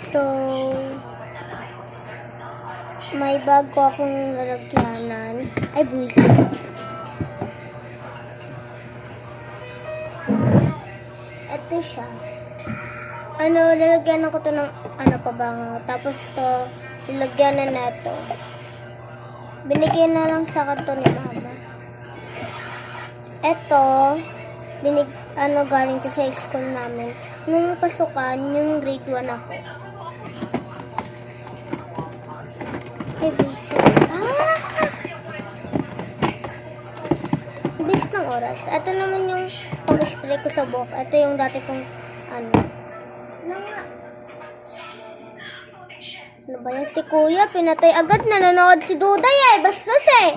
So, may bago akong lalagyanan. Ay, buwisit. Ito siya. Lalagyanan ko to ng pabango. Tapos to, lalagyanan na to. Binigyan na lang sa kanto ni mama. Ito, galing to sa school namin. Nung pasukan, yung grade 1 ako. Ay, buwisit. Bis ng oras. Ito naman yung pag-spray ko sa buhok. Ito yung dati kong Ano ba yan? Si Kuya, pinatay agad. Nanonood si Duday eh. Bastos eh.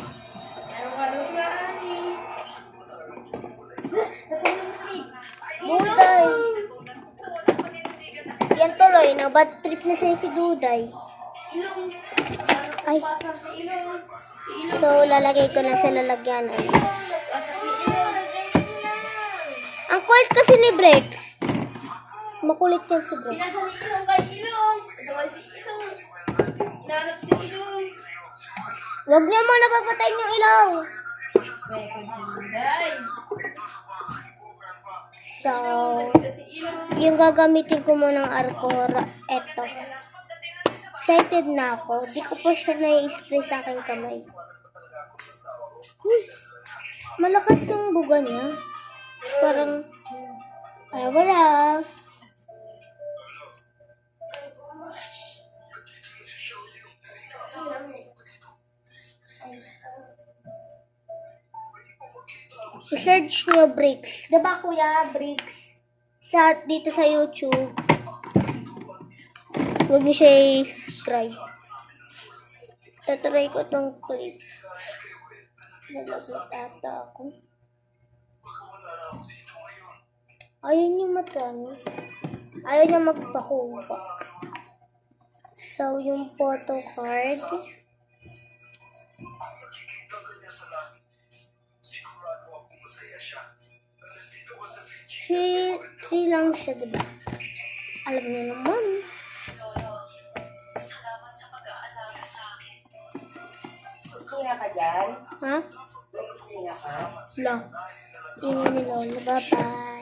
Duday. Yan tuloy. Bad trip na si Duday. Ay. So, lalagay ko na sa lalagyanan. Ang kulit kasi ni Brex. Makulit yan si Brex. Huwag niyo muna papatayin yung ilaw. So, yung gagamitin ko muna ng Arcor, eto. Excited na ako. Di ko pa siya na-spray sa aking kamay. Malakas yung buga niya. Parang, wala. I-search nyo Bricks. Diba kuya, Bricks? Dito sa YouTube. Huwag nyo siya i-subscribe. Tatry ko tong clip. Nalaglag ata ako. Ayaw niya matano. Ayaw niya magpakuha. So, yung photo card. 3 lang siya, diba? Alam niyo naman. Salamat sa pag-aalaga sa akin. Susina ka dyan? Ha? Susina ka? Lo. Ini ni Lola. Bye-bye.